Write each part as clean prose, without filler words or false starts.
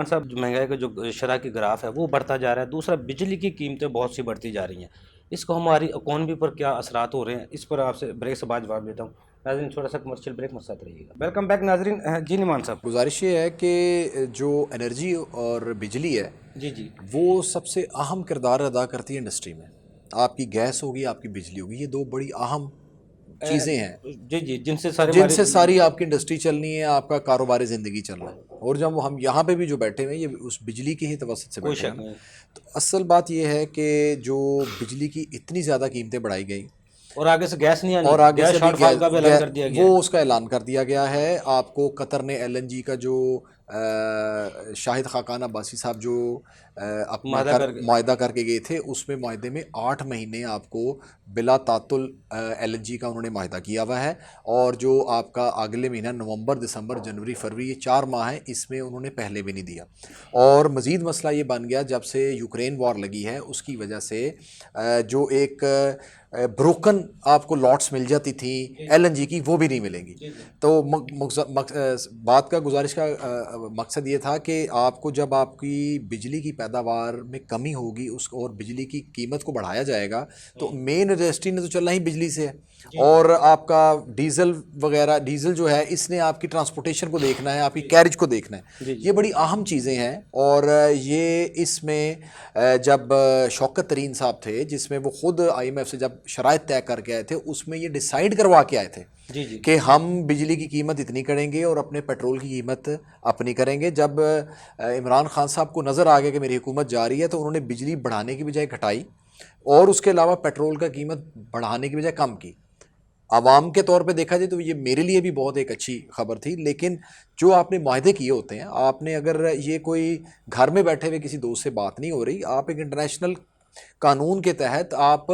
साहब, जो महंगाई का जो शरह की ग्राफ है वो बढ़ता जा रहा है। दूसरा, बिजली की कीमतें बहुत सी बढ़ती जा रही हैं। इसको हमारी इकॉनमी पर क्या असरात हो रहे हैं, इस पर आपसे ब्रेक से बाद जवाब देता हूँ। नाज़रीन, छोटा सा कमर्शियल ब्रेक में साथ रहिएगा। वेलकम बैक नाज़रीन। जी नुमान साहब। गुजारिश ये है कि जो एनर्जी और बिजली है जी जी वो सबसे अहम किरदार अदा करती है इंडस्ट्री में। आपकी गैस होगी, आपकी बिजली होगी, ये दो बड़ी अहम चीज़ें हैं जी जी, जिनसे सारे हमारे जिनसे सारी आपकी इंडस्ट्री चलनी है, आपका कारोबारी ज़िंदगी चलना है। और जब हम यहाँ पे भी जो बैठे हुए हैं ये उस बिजली के ही तवसत से कोई बैठे हैं शक ना। नहीं। तो असल बात ये है कि जो बिजली की इतनी ज़्यादा कीमतें बढ़ाई गई और आगे से गैस नहीं आनी, और आगे गैस से भी शॉर्टफॉल का भी ऐलान कर दिया गया वो है। उसका ऐलान कर दिया गया है। आपको कतर ने एलएनजी का जो शाहिद खाकान अब्बासी साहब जो अपना मादा करके। मुआहदा करके गए थे, उसमें मुआहदे में 8 महीने आपको बिला तातुल एलएनजी का उन्होंने मुआहदा किया हुआ है। और जो आपका अगले महीना नवंबर, दिसंबर, जनवरी, फरवरी, ये 4 माह हैं, इसमें उन्होंने पहले भी नहीं दिया। और मज़ीद मसला ये बन गया जब से यूक्रेन वॉर लगी है, उसकी वजह से जो एक ब्रोकन आपको लॉट्स मिल जाती थी एलएनजी की, वो भी नहीं मिलेंगी। तो बात का गुजारिश का मकसद ये था कि आपको जब आपकी बिजली की पैदावार में कमी होगी उस और बिजली की कीमत को बढ़ाया जाएगा, तो मेन इंडस्ट्री ने तो चलना ही बिजली से है। और आपका डीजल वगैरह, डीजल जो है इसने आपकी ट्रांसपोर्टेशन को देखना है, आपकी कैरिज को देखना है। ये बड़ी अहम चीज़ें हैं। और ये इसमें जब शौकत तरीन साहब थे, जिसमें वो खुद आईएमएफ से जब शराइत तय करके आए थे, उसमें ये डिसाइड करवा के आए थे जी जी कि हम बिजली की कीमत इतनी करेंगे और अपने पेट्रोल की कीमत अपनी करेंगे। जब इमरान खान साहब को नज़र आ गया कि मेरी हुकूमत जा रही है, तो उन्होंने बिजली बढ़ाने की बजाय घटाई और उसके अलावा पेट्रोल का कीमत बढ़ाने की बजाय कम की। आवाम के तौर पे देखा जाए तो ये मेरे लिए भी बहुत एक अच्छी खबर थी। लेकिन जो आपने मुआहदे किए होते हैं, आपने अगर ये कोई घर में बैठे हुए किसी दोस्त से बात नहीं हो रही, आप एक इंटरनेशनल कानून के तहत आप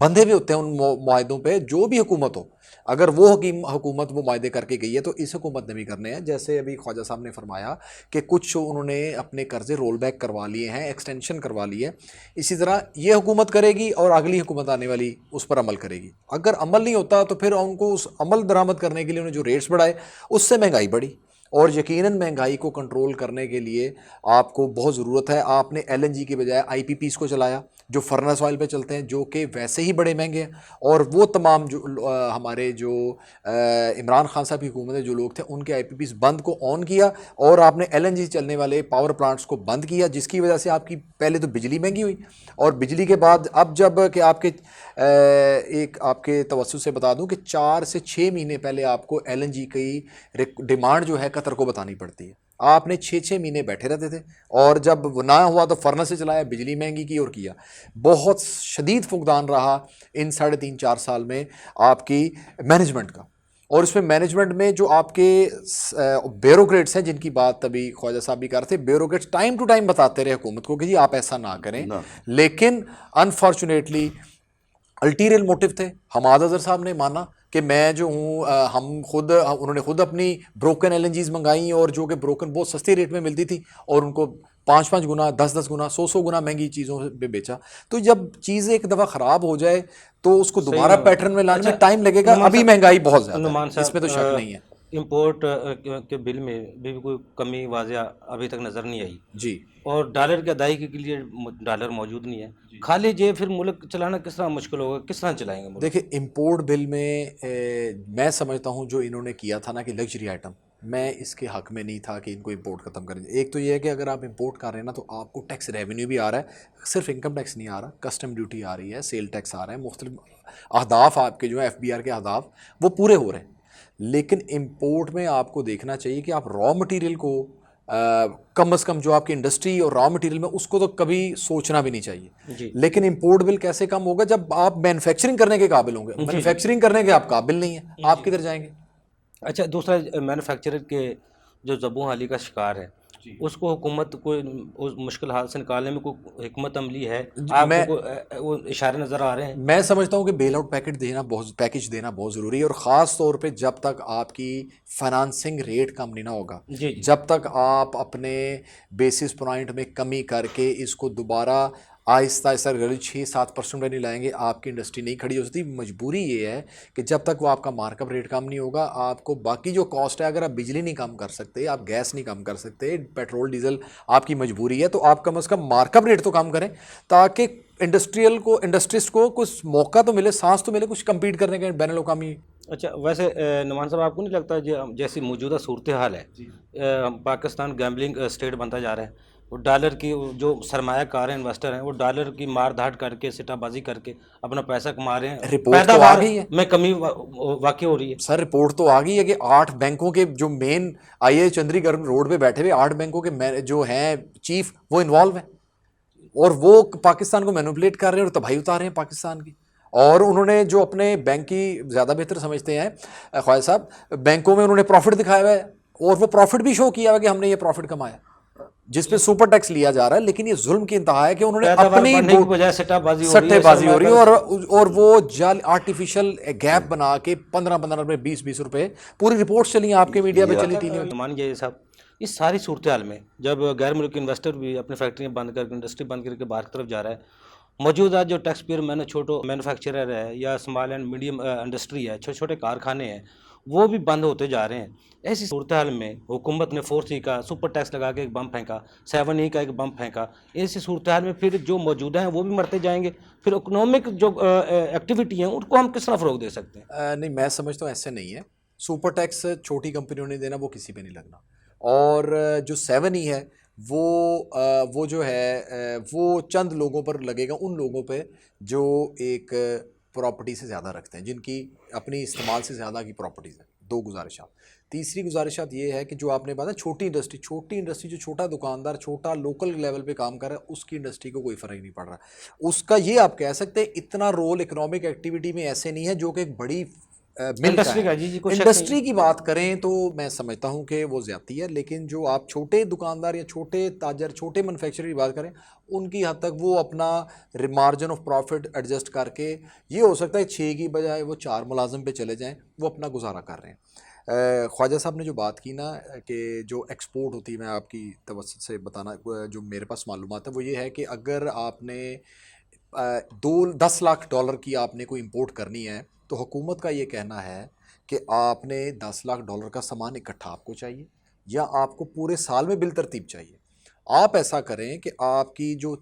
बंधे हुए होते हैं उन मुआहदों पे। जो भी हुकूमत हो, अगर वो हुकूमत वो मुआहदे करके गई है तो इस हुकूमत ने भी करने हैं। जैसे अभी ख्वाजा साहब ने फरमाया कि कुछ उन्होंने अपने कर्जे रोल बैक करवा लिए हैं, एक्सटेंशन करवा ली है। इसी तरह ये हुकूमत करेगी और अगली हुकूमत आने वाली उस पर अमल करेगी। अगर अमल नहीं होता तो फिर उनको उस अमल दरामद करने के लिए उन्होंने जो रेट्स बढ़ाए, उससे महंगाई बढ़ी। और यकीनन महंगाई को कंट्रोल करने के लिए आपको बहुत ज़रूरत है। आपने एलएनजी की बजाय आईपीपीस को चलाया, जो फर्नेस ऑयल पे चलते हैं, जो कि वैसे ही बड़े महंगे हैं। और वो तमाम जो हमारे जो इमरान खान साहब की हुकूमत में जो लोग थे, उनके आईपीपीस बंद को ऑन किया और आपने एलएनजी चलने वाले पावर प्लांट्स को बंद किया, जिसकी वजह से आपकी पहले तो बिजली महंगी हुई और बिजली के बाद अब जब कि आपके एक आपके तवज्जो से बता दूं कि 4 से 6 महीने पहले आपको एलएनजी की डिमांड जो है कतर को बतानी पड़ती है। आपने 6-6 महीने बैठे रहते थे और जब वो ना हुआ तो फर्नेस से चलाया, बिजली महंगी की और किया। बहुत शदीद फुकदान रहा इन 3.5-4 साल में आपकी मैनेजमेंट का। और इसमें मैनेजमेंट में जो आपके ब्यूरोक्रेट्स हैं, जिनकी बात अभी ख्वाजा साहब भी कर रहे थे, ब्यूरोक्रेट्स टाइम टू टाइम बताते रहे हुकूमत को कि जी आप ऐसा ना करें ना। लेकिन अनफॉर्चुनेटली अल्टीरियर मोटिव थे। हमाद अजहर साहब ने माना कि मैं जो हूँ हम खुद उन्होंने खुद अपनी ब्रोकन एलएनजीज मंगाई और जो कि ब्रोकन बहुत सस्ते रेट में मिलती थी और उनको 5-5 गुना, 10-10 गुना, 100-100 गुना महंगी चीज़ों पे बेचा। तो जब चीज़ एक दफ़ा ख़राब हो जाए तो उसको सही दोबारा में। पैटर्न में लाने अच्छा में टाइम लगेगा। नुमान अभी साहब, महंगाई बहुत ज़्यादा है, नुमान इसमें तो शक नहीं है। साहब, इंपोर्ट के बिल में भी कोई कमी वाज़िया अभी तक नज़र नहीं आई। जी और डॉलर की अदायगी के लिए डॉलर मौजूद नहीं है। खाली जेब फिर मुल्क चलाना किस तरह मुश्किल होगा, किस तरह चलाएंगे मुल्क। देखिए, इंपोर्ट बिल में मैं समझता हूँ जो इन्होंने किया था ना कि लग्जरी आइटम, मैं इसके हक में नहीं था कि इनको इंपोर्ट ख़त्म करें। एक तो ये है कि अगर आप इंपोर्ट कर रहे हैं ना तो आपको टैक्स रेवेन्यू भी आ रहा है, सिर्फ इनकम टैक्स नहीं आ रहा, कस्टम ड्यूटी आ रही है, सेल टैक्स आ रहा है, मुख्तलिफ अहदाफ आपके जो है एफबीआर के अहदाफ वो पूरे हो रहे हैं। लेकिन इंपोर्ट में आपको देखना चाहिए कि आप रॉ मटेरियल को कम से कम जो आपकी इंडस्ट्री और रॉ मटेरियल में उसको तो कभी सोचना भी नहीं चाहिए। जी लेकिन इंपोर्ट बिल कैसे कम होगा जब आप मैन्युफैक्चरिंग करने के काबिल होंगे। जी जी मैन्युफैक्चरिंग करने के आप काबिल नहीं है, आप किधर जाएंगे। अच्छा, दूसरा, मैन्युफैक्चरर के जो ज़बू हाली का शिकार है, उसको हुकूमत कोई उस मुश्किल हाल से निकालने में कोई हिकमत अमली है, आपको मैं कोई वो इशारे नज़र आ रहे हैं। मैं समझता हूँ कि बेल आउट पैकेज देना बहुत ज़रूरी है। और ख़ास तौर पे जब तक आपकी फाइनेंसिंग रेट कम नहीं ना होगा, जी जी जब तक आप अपने बेसिस पॉइंट में कमी करके इसको दोबारा आहिस्ता आहिस्ता रेगुलरली 6-7% में नहीं लाएंगे, आपकी इंडस्ट्री नहीं खड़ी हो सकती। मजबूरी ये है कि जब तक वो आपका मार्कअप रेट कम नहीं होगा, आपको बाकी जो कॉस्ट है, अगर आप बिजली नहीं कम कर सकते, आप गैस नहीं कम कर सकते, पेट्रोल डीजल आपकी मजबूरी है, तो आप कम अज़ कम मार्कअप रेट तो कम करें, ताकि इंडस्ट्रिस्ट को कुछ मौका तो मिले, सांस तो मिले, कुछ कम्पीट करने के बैन अवी। अच्छा, वैसे नुमान साहब, आपको नहीं लगता जैसी मौजूदा सूरत हाल है, पाकिस्तान गैम्बलिंग स्टेट बनता जा रहा है, वो डॉलर की जो सरमायाकार हैं, इन्वेस्टर हैं, वो डॉलर की मार धाड़ करके, सिटाबाजी करके अपना पैसा कमा रहे हैं, रिपोर्ट तो आ गई है में कमी वाकई हो रही है। सर, रिपोर्ट तो आ गई है कि 8 बैंकों के जो मेन आईए चंद्रीगढ़ रोड पे बैठे हुए 8 बैंकों के जो हैं चीफ, वो इन्वॉल्व हैं और वो पाकिस्तान को मैनिपुलेट कर रहे हैं और तबाही उतार रहे हैं पाकिस्तान की। और उन्होंने जो अपने बैंक की ज़्यादा बेहतर समझते हैं ख्वाजा साहब, बैंकों में उन्होंने प्रॉफिट दिखाया हुआ है और वो प्रॉफिट भी शो किया हुआ है कि हमने ये प्रॉफिट कमाया, जिस पे सुपर टैक्स लिया जा रहा है। लेकिन ये जुल्म की इंतहा है कि उन्होंने अपनी बजाय सट्टेबाजी हो रही है और वो जाल आर्टिफिशियल गैप बना के 15-15 रुपये, 20-20 रुपये, पूरी रिपोर्ट चली आपके मीडिया में चली थी। मान जाइए साहब, इस सारी सूरत हाल में जब गैर मुल्की इन्वेस्टर भी अपनी फैक्ट्रियाँ बंद करके, इंडस्ट्री बंद करके बाहर की तरफ जा रहा है, मौजूदा जो टैक्स पेयर छोटो मैन्युफैक्चरर है या स्मॉल एंड मीडियम इंडस्ट्री है, छोटे छोटे कारखाने हैं, वो भी बंद होते जा रहे हैं। ऐसी सूरत हाल में हुकूमत ने 4C का सुपर टैक्स लगा के एक बम फेंका, 7E का एक बम फेंका। ऐसी सूरत हाल में फिर जो मौजूदा हैं वो भी मरते जाएंगे, फिर इकोनॉमिक जो एक्टिविटी हैं उनको हम किस तरह फ़रोग दे सकते हैं? नहीं, मैं समझता हूँ ऐसे नहीं है। सुपर टैक्स छोटी कंपनियों ने देना, वो किसी पे नहीं लगना। और जो 7E है वो जो है वो चंद लोगों पर लगेगा, उन लोगों पे जो एक प्रॉपर्टी से ज़्यादा रखते हैं, जिनकी अपनी इस्तेमाल से ज़्यादा की प्रॉपर्टीज़ है। 2 गुजारिशात। तीसरी गुजारिशात ये है कि जो आपने बात है छोटी इंडस्ट्री जो छोटा दुकानदार, छोटा लोकल लेवल पे काम कर रहा है, उसकी इंडस्ट्री को कोई फ़र्क नहीं पड़ रहा। उसका ये आप कह सकते हैं इतना रोल इकोनॉमिक एक्टिविटी में ऐसे नहीं है जो कि एक बड़ी इंडस्ट्री का। जी, इंडस्ट्री की बात करें तो मैं समझता हूं कि वो ज्यादती है। लेकिन जो आप छोटे दुकानदार या छोटे ताजर, छोटे मैन्युफैक्चरर की बात करें, उनकी हद तक वो अपना मार्जिन ऑफ प्रॉफिट एडजस्ट करके, ये हो सकता है 6 की बजाय वो 4 मुलाजिम पे चले जाएं, वो अपना गुजारा कर रहे हैं। ख्वाजा साहब ने जो बात की ना कि जो एक्सपोर्ट होती है, मैं आपकी तवज्जो से बताना, जो मेरे पास मालूमात है वो ये है कि अगर आपने 10 लाख डॉलर की आपने कोई इंपोर्ट करनी है, तो हुकूमत का ये कहना है कि आपने 10 लाख डॉलर का सामान इकट्ठा आपको चाहिए या आपको पूरे साल में बिल तरतीब चाहिए। आप ऐसा करें कि आपकी जो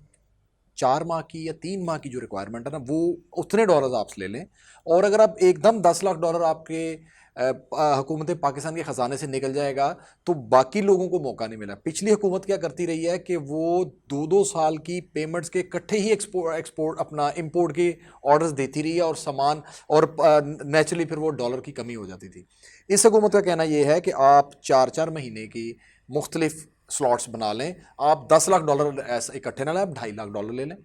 4 माह की या 3 माह की जो रिक्वायरमेंट है ना, वो उतने डॉलर्स आप ले लें। और अगर आप एकदम 10 लाख डॉलर आपके हुकूमत पाकिस्तान के ख़जाने से निकल जाएगा, तो बाकी लोगों को मौका नहीं मिला। पिछली हुकूमत क्या करती रही है कि वो 2-2 साल की पेमेंट्स के इकट्ठे ही एक्सपोर्ट अपना इंपोर्ट के ऑर्डर्स देती रही है और सामान, और नेचुरली फिर वो डॉलर की कमी हो जाती थी। इस हुकूमत का कहना ये है कि आप 4-4 महीने की मुख्तलिफ स्लॉट्स बना लें। आप 10 लाख डॉलर ऐसा इकट्ठे ना लें, आप 2.5 लाख डॉलर ले लें,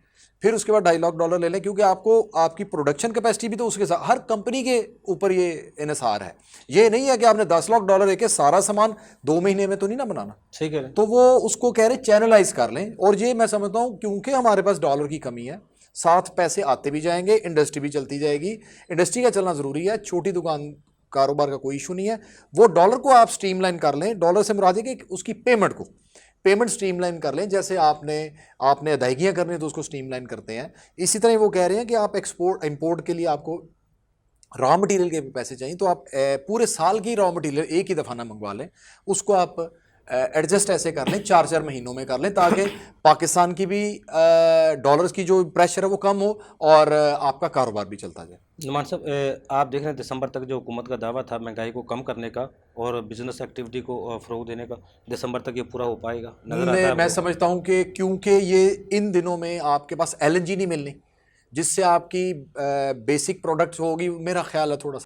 फिर उसके बाद 2.5 लाख डॉलर ले लें, क्योंकि आपको आपकी प्रोडक्शन कैपेसिटी भी तो उसके साथ, हर कंपनी के ऊपर ये इन्हिसार है। ये नहीं है कि आपने 10 लाख डॉलर लेके सारा सामान 2 महीने में तो नहीं ना बनाना, ठीक है। तो वो उसको कह रहे चैनलाइज कर लें। और ये मैं समझता हूँ क्योंकि हमारे पास डॉलर की कमी है, साथ पैसे आते भी जाएंगे, इंडस्ट्री भी चलती जाएगी। इंडस्ट्री का चलना ज़रूरी है, छोटी दुकान कारोबार का कोई इशू नहीं है। वो डॉलर को आप स्ट्रीमलाइन कर लें, डॉलर से मुराद है कि उसकी पेमेंट स्ट्रीमलाइन कर लें। जैसे आपने अदायगियाँ करनी है तो उसको स्ट्रीमलाइन करते हैं, इसी तरह वो कह रहे हैं कि आप इंपोर्ट के लिए आपको रॉ मटेरियल के भी पैसे चाहिए, तो आप पूरे साल की रॉ मटेरियल एक ही दफ़ा ना मंगवा लें, उसको आप एडजस्ट ऐसे कर लें, 4-4 महीनों में कर लें, ताकि पाकिस्तान की भी डॉलर्स की जो प्रेशर है वो कम हो और आपका कारोबार भी चलता जाए। नुमान साहब, आप देख रहे हैं दिसंबर तक जो हुकूमत का दावा था महंगाई को कम करने का और बिजनेस एक्टिविटी को फ़रोग देने का, दिसंबर तक ये पूरा हो पाएगा? मैं समझता हूँ कि क्योंकि ये इन दिनों में आपके पास LNG नहीं मिलनी, जिससे आपकी बेसिक प्रोडक्ट्स होगी, मेरा ख्याल है थोड़ा